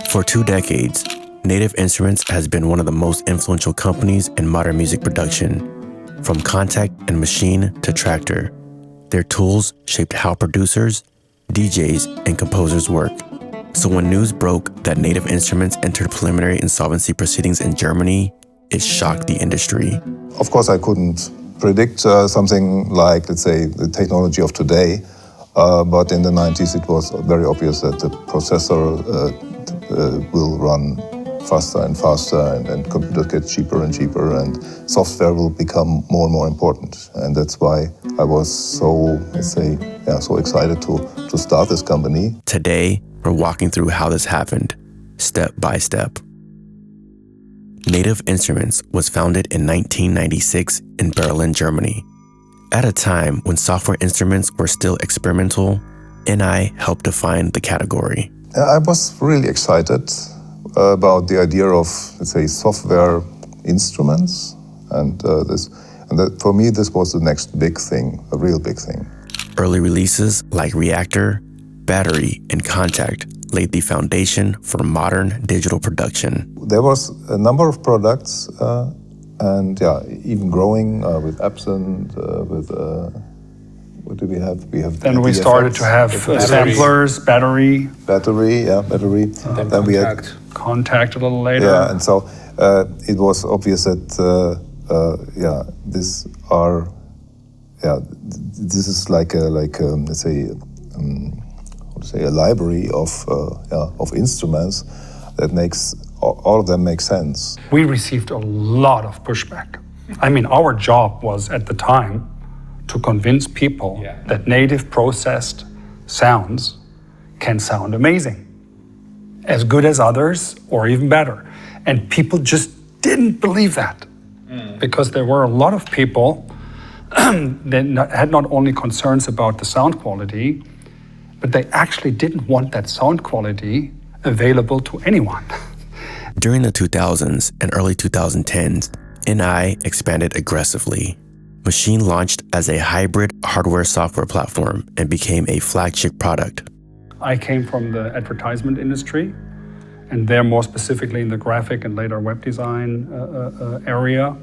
For 2 decades, Native Instruments has been one of the most influential companies in modern music production. From Kontakt and Maschine to Traktor, their tools shaped how producers, DJs, and composers work. So when news broke that Native Instruments entered preliminary insolvency proceedings in Germany, it shocked the industry. Of course, I couldn't predict something like, let's say, the technology of today, but in the 90s it was very obvious that the processor will run faster and faster, and computers get cheaper and cheaper, and software will become more and more important. And that's why I was so excited to start this company. Today, we're walking through how this happened, step by step. Native Instruments was founded in 1996 in Berlin, Germany. At a time when software instruments were still experimental, NI helped define the category. I was really excited about the idea of, let's say, software instruments, and for me this was the next big thing, a real big thing. Early releases like Reactor, Battery, and Kontakt laid the foundation for modern digital production. There was a number of products, and even growing with Absent, with what do we have? We have. Then we started to have samplers, battery. Then we had Kontakt a little later. Yeah, and so it was obvious that this is like let's say a library of instruments that makes all of them make sense. We received a lot of pushback. I mean, our job was at the time to convince people that native processed sounds can sound amazing, as good as others or even better. And people just didn't believe that because there were a lot of people that had not only concerns about the sound quality, but they actually didn't want that sound quality available to anyone. During the 2000s and early 2010s, NI expanded aggressively. Maschine launched as a hybrid hardware-software platform and became a flagship product. I came from the advertisement industry, and there more specifically in the graphic and later web design area.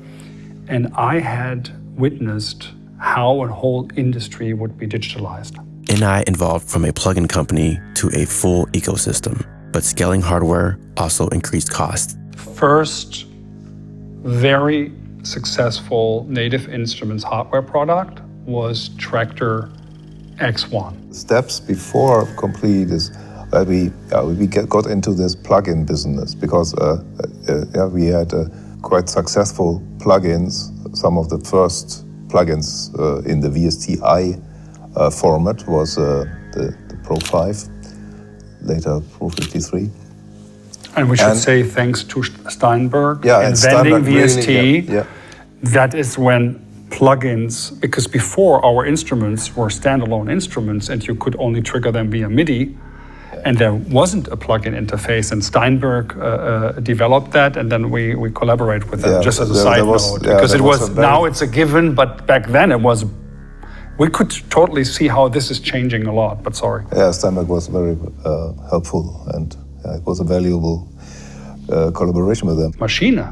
And I had witnessed how a whole industry would be digitalized. NI evolved from a plug-in company to a full ecosystem, but scaling hardware also increased costs. First, very successful Native Instruments hardware product was Traktor X1. Steps before Komplete is that we got into this plug-in business because we had quite successful plugins. Some of the first plugins in the VSTi format was the Pro 5, later Pro 53. And we should say thanks to Steinberg inventing Steinberg VST. Really, That is when plugins, because before our instruments were standalone instruments and you could only trigger them via MIDI, and there wasn't a plugin interface, and Steinberg developed that, and then we collaborate with them, just as a side note. Because it was, now it's a given, but back then it was, we could totally see how this is changing a lot, but sorry. Yeah, Steinberg was very helpful, and it was a valuable collaboration with them. Maschine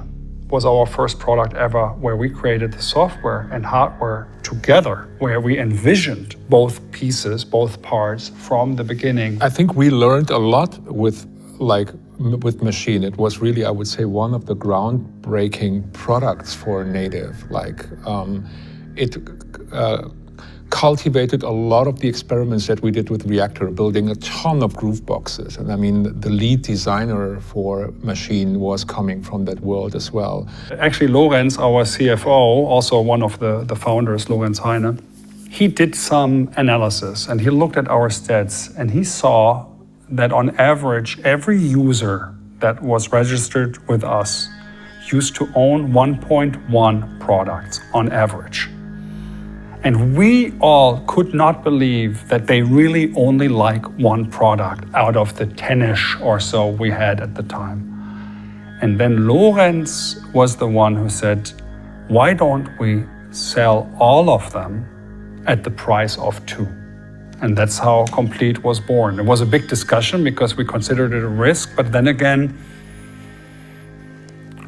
was our first product ever where we created the software and hardware together, where we envisioned both pieces, both parts from the beginning. I think we learned a lot with Maschine. It was really, I would say, one of the groundbreaking products for native. It cultivated a lot of the experiments that we did with Reactor, building a ton of groove boxes. And I mean, the lead designer for Maschine was coming from that world as well. Actually, Lorenz, our CFO, also one of the founders, Lorenz Heine, he did some analysis and he looked at our stats and he saw that on average, every user that was registered with us used to own 1.1 products on average. And we all could not believe that they really only like one product out of the 10-ish or so we had at the time. And then Lorenz was the one who said, why don't we sell all of them at the price of 2? And that's how Komplete was born. It was a big discussion because we considered it a risk, but then again,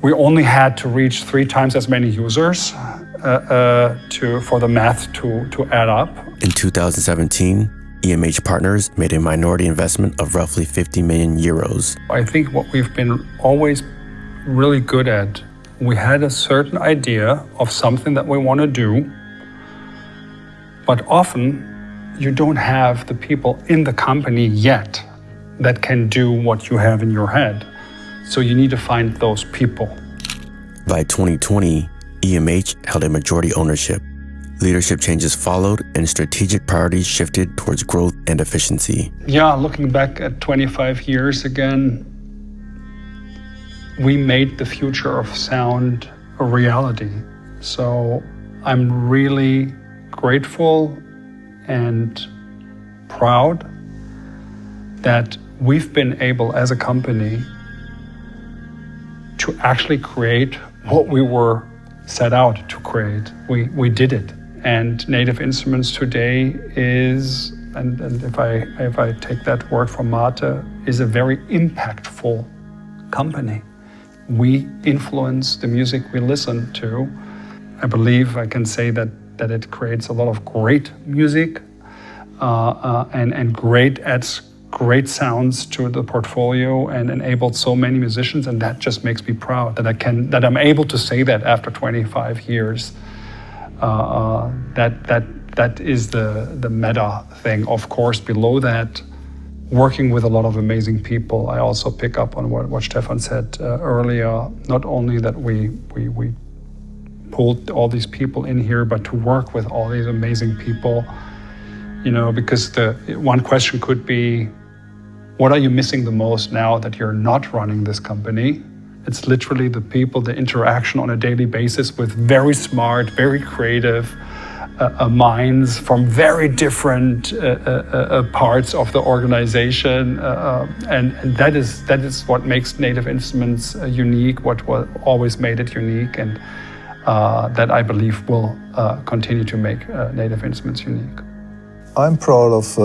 we only had to reach 3 times as many users for the math to add up. In 2017, EMH Partners made a minority investment of roughly 50 million euros. I think what we've been always really good at, we had a certain idea of something that we want to do, but often you don't have the people in the company yet that can do what you have in your head. So you need to find those people. By 2020, EMH held a majority ownership. Leadership changes followed and strategic priorities shifted towards growth and efficiency. Yeah, looking back at 25 years again, we made the future of sound a reality. So I'm really grateful and proud that we've been able as a company to actually create what we were set out to create. We did it. And Native Instruments today is, and if I take that word from Mate, is a very impactful company. We influence the music we listen to. I believe I can say that it creates a lot of great music and adds great sounds to the portfolio and enabled so many musicians, and that just makes me proud that I'm able to say that after 25 years. That is the meta thing. Of course, below that, working with a lot of amazing people, I also pick up on what Stefan said earlier. Not only that we pulled all these people in here, but to work with all these amazing people, because the one question could be, what are you missing the most now that you're not running this company? It's literally the people, the interaction on a daily basis with very smart, very creative minds from very different parts of the organization. And that is what makes Native Instruments unique, what always made it unique, and that I believe will continue to make Native Instruments unique. I'm proud of,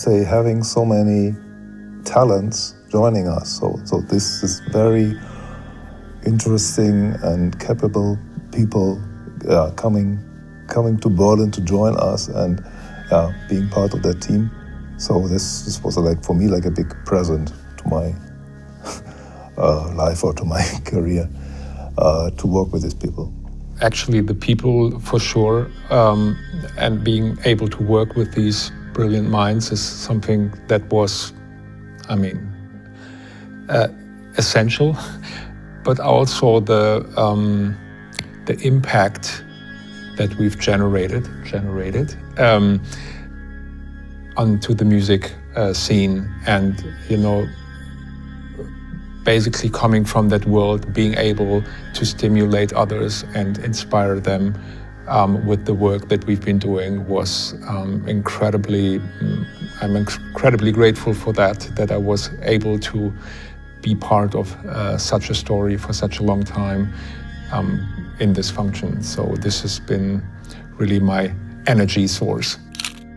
having so many talents joining us. So this is very interesting and capable people coming to Berlin to join us and being part of that team. So this was for me a big present to my life or to my career to work with these people. Actually, the people for sure, and being able to work with these brilliant minds is something that was, essential. But also the impact that we've generated onto the music scene, and basically coming from that world, being able to stimulate others and inspire them with the work that we've been doing was incredibly. I'm incredibly grateful for that I was able to be part of such a story for such a long time in this function. So this has been really my energy source.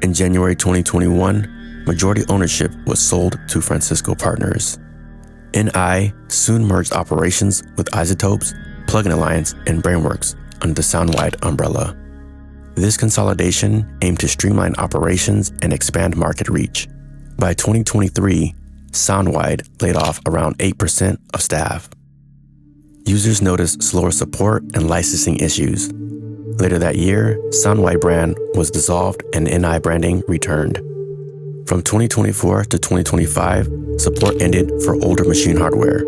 In January 2021, majority ownership was sold to Francisco Partners. NI soon merged operations with Isotopes, Plugin Alliance, and Brainworks under the Soundwide umbrella. This consolidation aimed to streamline operations and expand market reach. By 2023, Soundwide laid off around 8% of staff. Users noticed slower support and licensing issues. Later that year, Soundwide brand was dissolved and NI branding returned. From 2024 to 2025, support ended for older machine hardware.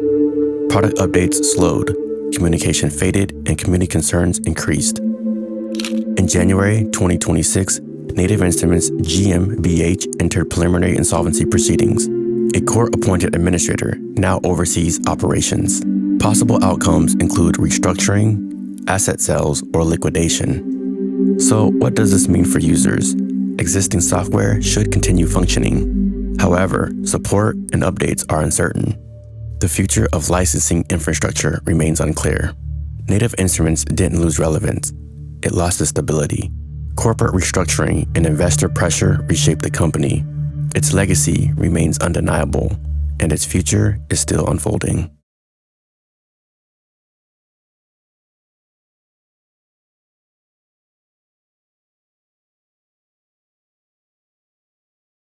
Product updates slowed, communication faded, and community concerns increased. In January 2026, Native Instruments GmbH entered preliminary insolvency proceedings. A court-appointed administrator now oversees operations. Possible outcomes include restructuring, asset sales, or liquidation. So what does this mean for users? Existing software should continue functioning. However, support and updates are uncertain. The future of licensing infrastructure remains unclear. Native Instruments didn't lose relevance. It lost its stability. Corporate restructuring and investor pressure reshaped the company. Its legacy remains undeniable, and its future is still unfolding.